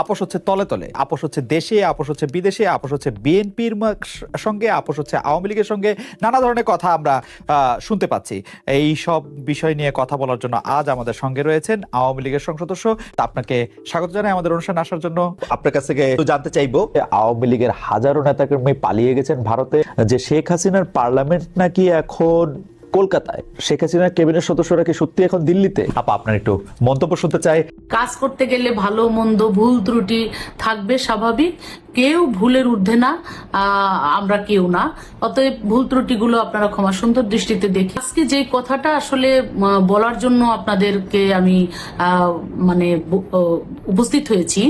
আপোষ হচ্ছে তলে তলে, আপোষ হচ্ছে দেশে, আপোষ হচ্ছে বিদেশে, আপোষ হচ্ছে বিএনপির সঙ্গে, আপোষ হচ্ছে আওয়ামী লীগের সঙ্গে, নানা ধরনের কথা আমরা শুনতে পাচ্ছি। এই সব বিষয় নিয়ে কথা বলার জন্য আজ আমাদের সঙ্গে রয়েছেন আওয়ামী লীগের সংসদ সদস্য। আপনাকে স্বাগত জানাই আমাদের অনুষ্ঠানে আসার জন্য। আপনার কাছ থেকে জানতে চাইবো, আওয়ামী লীগের হাজারো নেতাকর্মী পালিয়ে গেছেন ভারতে, যে শেখ হাসিনার পার্লামেন্ট নাকি এখন কলকাতায়, শেখ হাসিনার ক্যাবিনেট সদস্যরা কি সত্যি এখন দিল্লিতে? আপনার একটু মন্তব্য শুনতে চাই। কাজ করতে গেলে ভালো মন্দ ভুল ত্রুটি থাকবে, স্বাভাবিক। কেউ ভুলের ঊর্ধ্বে না, আমরা কেউ না। অতএব ভুল ত্রুটিগুলো আপনারা ক্ষমা সুন্দর দৃষ্টিতে দেখি। আজকে যে কথাটা আসলে বলার জন্য আপনাদেরকে আমি মানে উপস্থিত হয়েছি,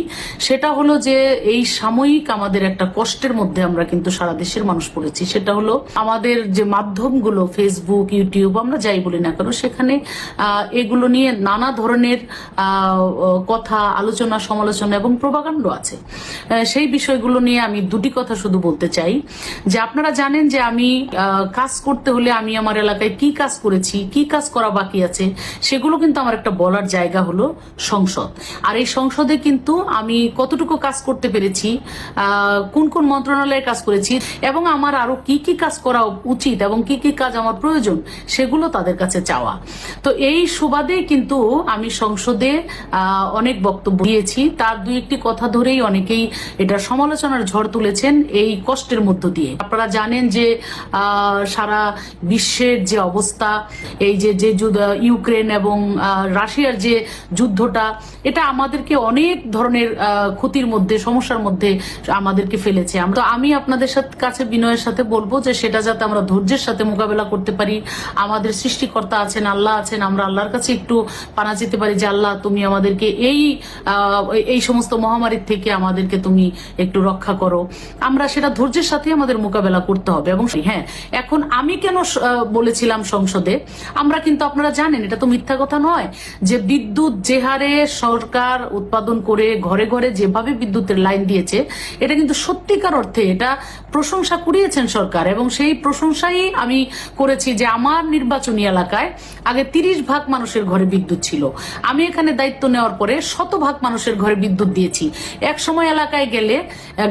সেটা হলো যে এই সাময়িক আমাদের একটা কষ্টের মধ্যে আমরা কিন্তু সারা দেশের মানুষ পড়েছি। সেটা হলো আমাদের যে মাধ্যমগুলো, ফেসবুক, ইউটিউব, আমরা যাই বলি না কেন, সেখানে এগুলো নিয়ে নানা ধরনের কথা, আলোচনা, সমালোচনা এবং প্রোপাগান্ডা আছে। সেই বিষয়গুলো নিয়ে আমি দুটি কথা শুধু বলতে চাই। যে আপনারা জানেন যে আমি কাজ করতে হলে আমি আমার এলাকায় কি কাজ করেছি, কি কাজ করা বাকি আছে, সেগুলো কিন্তু আমার একটা বলার জায়গা হলো সংসদ। আর এই সংসদে কিন্তু আমি কতটুকু কাজ করতে পেরেছি, কোন কোন মন্ত্রণালয়ে কাজ করেছি, এবং আমার আরো কি কি কাজ করা উচিত এবং কি কি কাজ আমার প্রয়োজন, সেগুলো তাদের কাছে চাওয়া। তো এই সুবাদে কিন্তু আমি সংসদে অনেক বক্তব্য দিয়েছি। তার দুই একটি কথা ধরেই অনেকেই এটা সমালোচনার ঝড় তুলেছেন এই কষ্টের মধ্য দিয়ে। আপনারা জানেন যে সারা বিশ্বের যে অবস্থা, এই যে ইউক্রেন এবং রাশিয়ার যে যুদ্ধটা, এটা আমাদেরকে অনেক ধরনের ক্ষতির মধ্যে, সমস্যার মধ্যে আমাদেরকে ফেলেছে। তো আমি আপনাদের কাছে বিনয়ের সাথে বলবো যে সেটা যাতে আমরা ধৈর্যের সাথে মোকাবেলা করতে পারি। আমাদের সৃষ্টিকর্তা আছেন, আল্লাহ আছেন, আমরা আল্লাহর কাছে একটু পানা যেতে পারি যে আল্লাহ, তুমি আমাদেরকে এই সমস্ত মহামারীর থেকে আমাদেরকে তুমি একটু রক্ষা করো। আমরা সেটা ধৈর্যের সাথে আমাদের মোকাবেলা করতে হবে। এবং হ্যাঁ, এখন আমি কেন বলেছিলাম সংসদে, আমরা কিন্তু আপনারা জানেন, এটা তো মিথ্যা কথা নয়, যে বিদ্যুৎ যে হারে সরকার উৎপাদন করে ঘরে ঘরে যেভাবে বিদ্যুতের লাইন দিয়েছে, এটা কিন্তু সত্যিকার অর্থে এটা প্রশংসা কুড়িয়েছেন সরকার। এবং সেই প্রশংসাই আমি করেছি যে আমার নির্বাচনী এলাকায় আগে 30% মানুষের ঘরে বিদ্যুৎ ছিল। আমি এখানে দায়িত্ব নেওয়ার পরে 100% মানুষের ঘরে বিদ্যুৎ দিয়েছি। এক সময় এলাকায় গেলে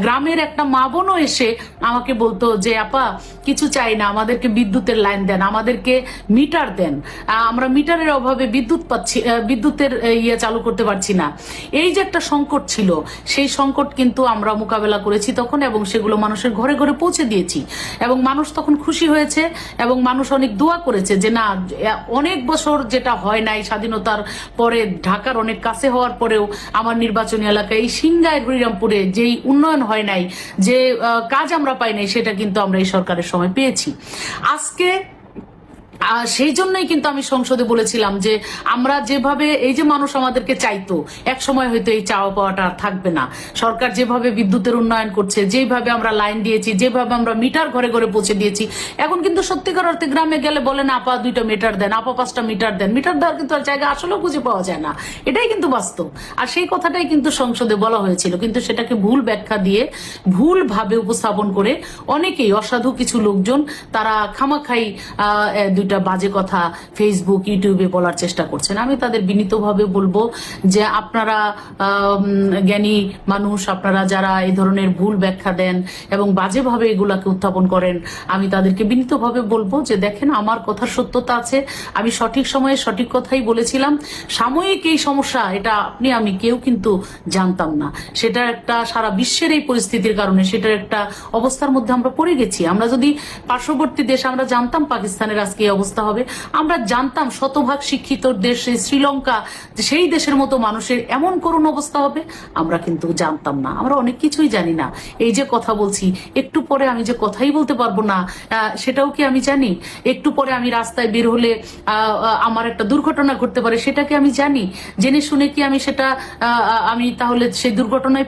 গ্রামের একটা মা বোনও এসে আমাকে বলতো যে আপা, কিছু চাই না, আমাদেরকে বিদ্যুতের লাইন দেন, আমাদেরকে মিটার দেন, আমরা মিটারের অভাবে বিদ্যুতের ইয়ে চালু করতে পারছি না। এই যে একটা সংকট ছিল, সেই সংকট কিন্তু আমরা মোকাবেলা করেছি তখন, এবং সেগুলো মানুষের ঘরে ঘরে পৌঁছে দিয়েছি। এবং মানুষ তখন খুশি হয়েছে, এবং মানুষ অনেক দোয়া করেছে যে না, অনেক বছর যেটা হয় নাই, স্বাধীনতার পরে ঢাকার অনেক কাছে হওয়ার পরেও আমার নির্বাচনী এলাকায় এই সিংগাই হরিরামপুরে যেই উন্নয়ন হয় নাই, যে কাজ আমরা পাই নাই, সেটা কিন্তু আমরা এই সরকারের সময় পেয়েছি। আজকে সেই জন্যই কিন্তু আমি সংসদে বলেছিলাম যে আমরা যেভাবে, এই যে মানুষ আমাদেরকে চাইতো, এক সময় হয়তো এই চাওয়া পাওয়াটা আর থাকবে না। সরকার যেভাবে বিদ্যুতের উন্নয়ন করছে, যেভাবে আমরা লাইন দিয়েছি, যেভাবে আমরা মিটার ঘরে ঘরে পৌঁছে দিয়েছি, এখন কিন্তু সত্যিকার অর্থে গ্রামে গেলে বলেন আপা 2টা মিটার দেন, আপা 5টা মিটার দেন। মিটার দেওয়ার কিন্তু আর জায়গা আসলেও খুঁজে পাওয়া যায় না, এটাই কিন্তু বাস্তব। আর সেই কথাটাই কিন্তু সংসদে বলা হয়েছিল, কিন্তু সেটাকে ভুল ব্যাখ্যা দিয়ে, ভুল ভাবে উপস্থাপন করে অনেকেই, অসাধু কিছু লোকজন, তারা খামাখাই 2টা বাজে কথা ফেসবুক, ইউটিউবে বলার চেষ্টা করছেন। আমি তাদের বিনীতভাবে বলবো যে আপনারা জ্ঞানী মানুষ, আপনারা যারা এই ধরনের ভুল ব্যাখ্যা দেন এবং বাজেভাবে এগুলাকে উত্থাপন করেন, আমি তাদেরকে বিনীতভাবে বলবো যে দেখেন, আমার কথার সত্যতা আছে, আমি সঠিক সময়ে সঠিক কথাই বলেছিলাম। সাময়িক এই সমস্যা, এটা আমি কেউ কিন্তু জানতাম না। সেটা একটা সারা বিশ্বের এই পরিস্থিতির কারণে সেটার একটা অবস্থার মধ্যে আমরা পড়ে গেছি। আমরা যদি পার্শ্ববর্তী দেশ, আমরা জানতাম পাকিস্তানের আজকে অবস্থা হবে, আমরা জানতাম শতভাগ শিক্ষিত দেশ শ্রীলঙ্কা, সেই দেশের মতো মানুষের এমন করুণ অবস্থা হবে, আমরা কিন্তু জানতাম না। আমরা অনেক কিছুই জানি না। এই যে কথা বলছি, একটু পরে আমি যে কথাই বলতে পারবো না, সেটাও কি আমি জানি? একটু পরে আমি রাস্তায় বের হলে আমার একটা দুর্ঘটনা ঘটতে পারে, সেটাকে আমি জানি? জেনে শুনে কি আমি সেটা আমি তাহলে সেই দুর্ঘটনায়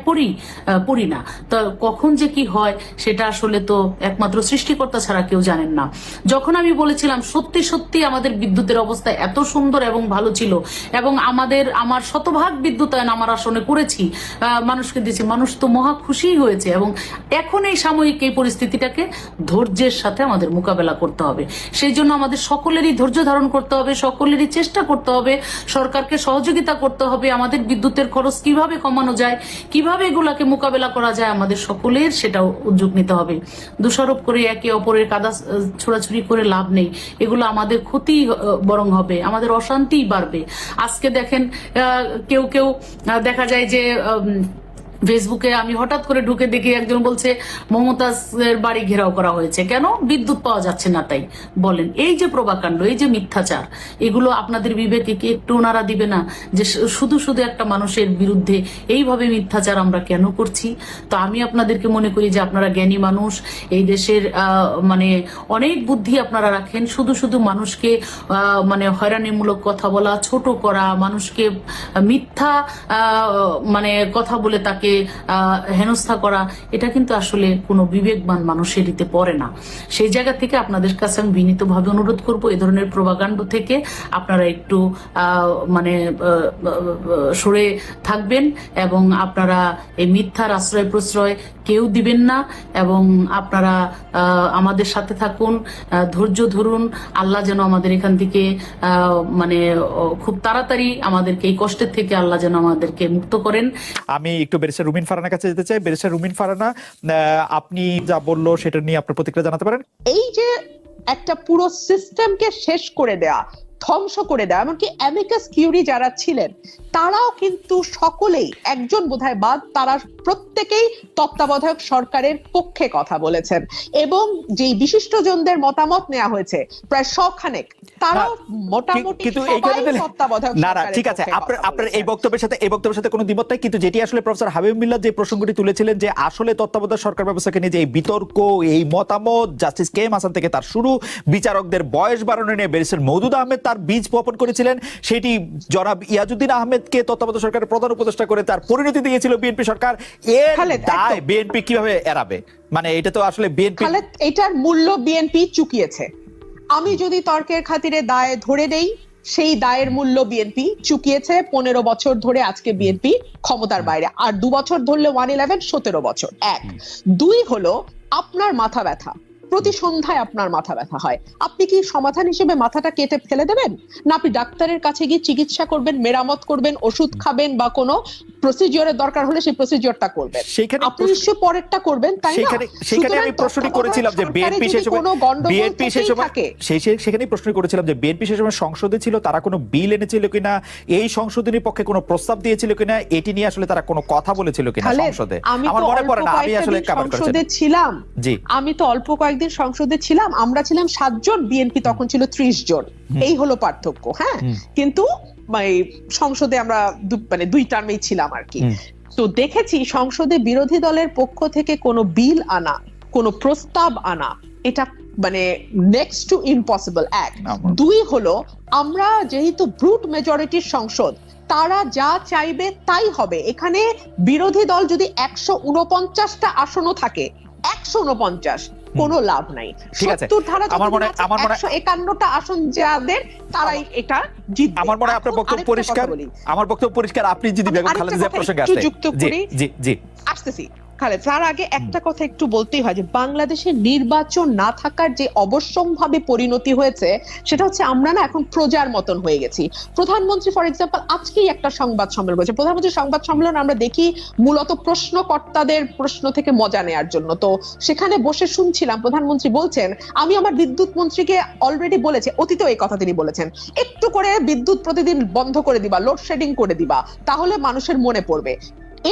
পড়ি না? তো কখন যে কি হয় সেটা আসলে তো একমাত্র সৃষ্টিকর্তা ছাড়া কেউ জানেন না। যখন আমি বলেছিলাম সত্যি সত্যি আমাদের বিদ্যুতের অবস্থা এত সুন্দর এবং ভালো ছিল, এবং আমার শতভাগ বিদ্যুতায়ন আমার আসনে করেছি, মানুষকে দিয়েছি, মানুষ তো মহা খুশি হয়েছে। এবং এখন এই সাময়িক এই পরিস্থিতিটাকে ধৈর্যের সাথে আমাদের মোকাবেলা করতে হবে। সেই জন্য আমাদের সকলেরই ধৈর্য ধারণ করতে হবে, সকলেরই চেষ্টা করতে হবে, সরকারকে সহযোগিতা করতে হবে। আমাদের বিদ্যুতের খরচ কিভাবে কমানো যায়, কিভাবে এগুলাকে মোকাবেলা করা যায়, আমাদের সকলের সেটাও উদ্যোগ নিতে হবে। দোষারোপ করে একে অপরের কাদা ছোড়াছুড়ি করে লাভ নেই, এগুলো আমাদের ক্ষতি বরং হবে, আমাদের অশান্তি বাড়বে। আজকে দেখেন কেউ কেউ দেখা যায় যে ফেসবুকে আমি হঠাৎ করে ঢুকে দেখি একজন বলছে মমতাজের বাড়ি ঘেরাও করা হয়েছে, কেন? বিদ্যুৎ পাওয়া যাচ্ছে না তাই। বলেন, এই যে প্রভাকাণ্ড, এই যে মিথ্যাচার, এগুলো আপনাদের বিবেকে কি একটু ওনারা দিবে না যে শুধু শুধু একটা মানুষের বিরুদ্ধে এইভাবে মিথ্যাচার আমরা কেন করছি? তো আমি আপনাদেরকে মনে করি যে আপনারা জ্ঞানী মানুষ, এই দেশের মানে অনেক বুদ্ধি আপনারা রাখেন। শুধু শুধু মানুষকে মানে হয়রানিমূলক কথা বলা, ছোট করা, মানুষকে মিথ্যা মানে কথা বলে তাকে হেনস্থা করা, এটা কিন্তু আসলে কোনো বিবেকবান মানুষের দিতে পড়ে না। সেই জায়গা থেকে আপনাদের কাছে আমি বিনীতভাবে অনুরোধ করব, এই ধরনের প্রভাকাণ্ড থেকে আপনারা একটু মানে সরে থাকবেন, এবং আপনারা এই মিথ্যার আশ্রয় প্রশ্রয় কেউ দিবেন না, এবং আপনারা আমাদের সাথে থাকুন, ধৈর্য ধরুন। আল্লাহ যেন আমাদের এখান থেকে মানে খুব তাড়াতাড়ি আমাদেরকে এই কষ্টের থেকে আল্লাহ যেন আমাদেরকে মুক্ত করেন। আমি একটু ব্যারিস্টার রুমিন ফারহানার কাছে যেতে চাই। ব্যারিস্টার রুমিন ফারহানা, আপনি যা বললো সেটা নিয়ে আপনার প্রতিক্রিয়া জানাতে পারেন। এই যে একটা পুরো সিস্টেমকে শেষ করে দেয়া, ধ্বংস করে দেওয়া, এমনকি অ্যামিকাস কিউরি যারা ছিলেন তারাও কিন্তু সকলেই, একজন বোধহয় বাদ, তারা প্রত্যেকেই তত্ত্বাবধায়ক সরকারের পক্ষে কথা বলেছেন, এবং যেই বিশিষ্টজনদের মতামত নেওয়া হয়েছে প্রায় 100 খানেক, তারাও মোটামুটি সবাই তত্ত্বাবধায়ক না, ঠিক আছে, আপনার এই বক্তব্যের সাথে কোনো দ্বিমত নাই, কিন্তু যেটি আসলে প্রফেসর হাবিব মিল্লাত যে প্রসঙ্গটি তুলেছিলেন যে আসলে তত্ত্বাবধায়ক সরকার ব্যবস্থাকে নিয়ে যে এই বিতর্ক, এই মতামত, জাস্টিস কে এম হাসান থেকে তার শুরু, বিচারকদের বয়স বাড়ানো নিয়ে ব্যারিস্টার মওদুদ আহমেদ তার বীজ বপন করেছিলেন, সেটি জনাব ইয়াজউদ্দিন আহমেদকে তত্ত্বাবধায়ক সরকারের প্রধান উপদেষ্টা করে তার পরিণতি দিয়েছিল বিএনপি সরকার। এর দায় বিএনপি কিভাবে এড়াবে? মানে এটা তো আসলে বিএনপি, এটার মূল্য বিএনপি চুকিয়েছে। আমি যদি তর্কের খাতিরে দায় ধরে নেই, সেই দায়ের মূল্য বিএনপি চুকিয়েছে। 15 বছর ধরে আজকে বিএনপি ক্ষমতার বাইরে, আর 2 বছর ধরলে 111, 17 বছর। 1 2 হলো আপনার মাথা ব্যথা, প্রতি সন্ধ্যায় আপনার মাথা ব্যথা হয়, আপনি কি সমাধান হিসেবে মাথাটা কেটে ফেলে দেবেন? না আপনি ডাক্তারের কাছে গিয়ে চিকিৎসা করবেন, মেরামত করবেন, ওষুধ খাবেন, বা কোনো প্রসিডিওরের দরকার হলে সেই প্রসিডিওরটা করবেন, আপনি নিশ্চয়ই পরেরটা করবেন, তাই না? সেখানে আমি প্রশ্নটি করেছিলাম যে বিএনপি সেই সময় সেখানেই প্রশ্ন করেছিলাম যে বিএনপি সেই সময় সংসদে ছিল, তারা কোনো বিল এনেছিল কিনা, এই সংশোধনীর পক্ষে কোনো প্রস্তাব দিয়েছিল কিনা, এটি নিয়ে আসলে তারা কোনো কথা বলেছিল কিনা সংসদে? আমার মনে পড়ে না, আমি আসলে সংসদে ছিলাম, আমি তো অল্প কয়েকদিন সংসদে ছিলাম, আমরা ছিলাম 7 জন, বিএনপি তখন ছিল 30 জন, এই হলো পার্থক্য। হ্যাঁ, কিন্তু সংসদে আমরা মানে 2 টার্মেই ছিলাম আর কি। তো দেখেছি সংসদে বিরোধী দলের পক্ষ থেকে কোনো বিল আনা, কোনো প্রস্তাব আনা, এটা মানে নেক্সট টু ইম্পসিবল। 1 2 হলো আমরা যেহেতু ব্রুট মেজরিটির সংসদ, তারা যা চাইবে তাই হবে। এখানে বিরোধী দল যদি 149টা আসনও থাকে, 149 কোনো লাভ নাই। 70 ধারা আমার মনে 151টা আসন যাদের, তারাই এটা জিতবে। আমার মনে হয় আপনার বক্তব্য পরিষ্কার, আমার বক্তব্য পরিষ্কার। আপনি যদি বেগম খালেদা জিয়া প্রসঙ্গে আসেন, জি আসতেছি খালেদ, তার আগে একটা কথা একটু বলতেই হয় যে বাংলাদেশে নির্বাচন না থাকার যে অবশ্যম্ভাবী পরিণতি হয়েছে, সেটা হচ্ছে আমরা না এখন প্রজার মতন হয়ে গেছি। প্রধানমন্ত্রী ফর এক্সাম্পল আজকেই একটা সংবাদ সম্মেলন করেছে, প্রধানমন্ত্রীর সংবাদ সম্মেলন আমরা দেখি মূলত প্রশ্নকর্তাদের প্রশ্ন থেকে মজা নেওয়ার জন্য। তো সেখানে বসে শুনছিলাম প্রধানমন্ত্রী বলছেন, আমি আমার বিদ্যুৎ মন্ত্রীকে অলরেডি বলেছি, অতীতেও এই কথা তিনি বলেছেন, একটু করে বিদ্যুৎ প্রতিদিন বন্ধ করে দিবা, লোডশেডিং করে দিবা, তাহলে মানুষের মনে পড়বে।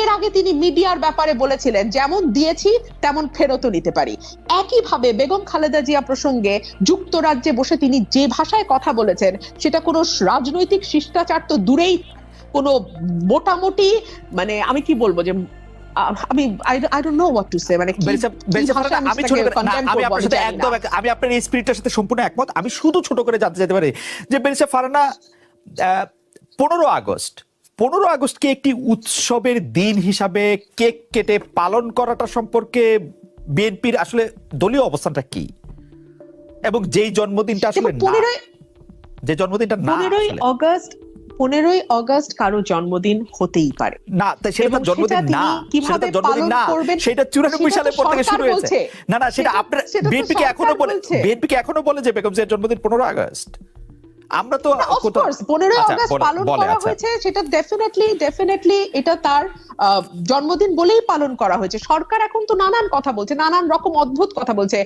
এর আগে তিনি মিডিয়ার ব্যাপারে বলেছিলেন, যেমন দিয়েছি তেমন ফেরতও নিতে পারি। একইভাবে বেগম খালেদা জিয়া প্রসঙ্গে যুক্তরাজ্যে বসে তিনি যে ভাষায় কথা বলেছেন, সেটা কোনো রাজনৈতিক শিষ্টাচার তো দূরেই, কোনো মোটামুটি মানে আমি কি বলবো যে আমি I don't know what to say, মানে আমি আপনার এই স্পিরিটের সাথে সম্পূর্ণ একমত। আমি শুধু ছোট করে জানতে যেতে পারি যে ব্যারিস্টার ফারহানা, 15 আগস্টকে একটি উৎসবের দিন হিসাবে কেক কেটে পালন করাটা সম্পর্কে বিএনপির আসলে দলীয় অবস্থানটা কি? এবং যেই জন্মদিনটা আসলে না, 15ই যে জন্মদিনটা না 15ই অগস্ট কারো জন্মদিন হতেই পারে না, তাই সেটা তার জন্মদিন না, সেটা তার জন্মদিন না, সেটা 94 সালের পর থেকে শুরু হয়েছে। না না, সেটা আপনার বিএনপিকে এখনো বলে যে বেগম জিয়ার জন্মদিন 15 আগস্ট। আমরা তো 15 আগস্ট পালন করা হয়েছে, সেটা ডেফিনেটলি এটা তার জন্মদিন বলেই পালন করা হয়েছে। সরকার এখন তো নানান কথা বলছে, নানান রকম অদ্ভুত কথা বলছে।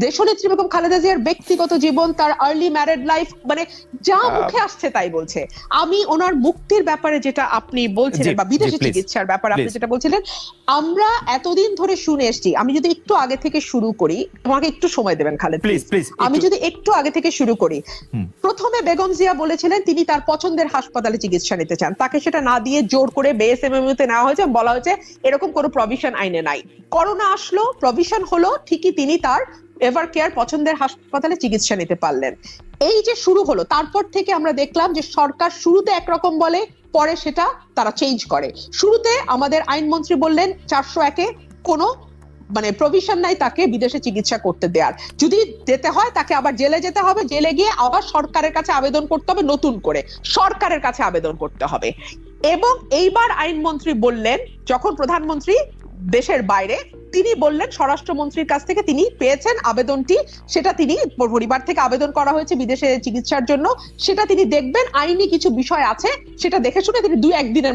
দেশনেত্রী বেগম খালেদা জিয়ার ব্যক্তিগত জীবন, তার আর্লি ম্যারিড লাইফ, মানে যা মুখে আসছে তাই বলছে। আমি ওনার মুক্তির ব্যাপারে যেটা আপনি বলছিলেন বা বিদেশি চিকিৎসার ব্যাপারে আপনি যেটা বলছিলেন, আমরা এতদিন ধরে শুনে এসেছি। আমি যদি একটু আগে থেকে শুরু করি, তোমাকে একটু সময় দেবেন খালেদ প্লিজ। আমি যদি একটু আগে থেকে শুরু করি, প্রথমে বেগম জিয়া বলেছিলেন তিনি তার পছন্দের হাসপাতালে চিকিৎসা নিতে চান, তাকে সেটা না দিয়ে জোর করে বিএসএমএমইউ তে নেওয়া হয়েছে, বলা হয়েছে এরকম কোনো প্রভিশন আইনে নাই। করোনা আসলো, প্রভিশন হলো, ঠিকই তিনি তার এভার কেয়ার পছন্দের হাসপাতালে চিকিৎসা নিতে পারলেন। এই যে শুরু হলো, তারপর থেকে আমরা দেখলাম যে সরকার শুরুতে একরকম বলে, পরে সেটা তারা চেঞ্জ করে। শুরুতে আমাদের আইনমন্ত্রী বললেন 401-এ কোনো মানে প্রভিশন নাই তাকে বিদেশে চিকিৎসা করতে দেওয়ার, যদি যেতে হয় তাকে আবার জেলে যেতে হবে, জেলে গিয়ে আবার সরকারের কাছে আবেদন করতে হবে, নতুন করে সরকারের কাছে আবেদন করতে হবে। এবং এইবার আইনমন্ত্রী বললেন, যখন প্রধানমন্ত্রী দেশের বাইরে, তিনি বললেন স্বরাষ্ট্রমন্ত্রীর কাছ থেকে তিনি পেয়েছেন আবেদনটি, সেটা তিনি পরিবার থেকে আবেদন করা হয়েছে বিদেশে চিকিৎসার জন্য, সেটা তিনি দেখবেন, আইনি কিছু বিষয় আছে সেটা দেখে শুনে তিনি 2-1 দিনের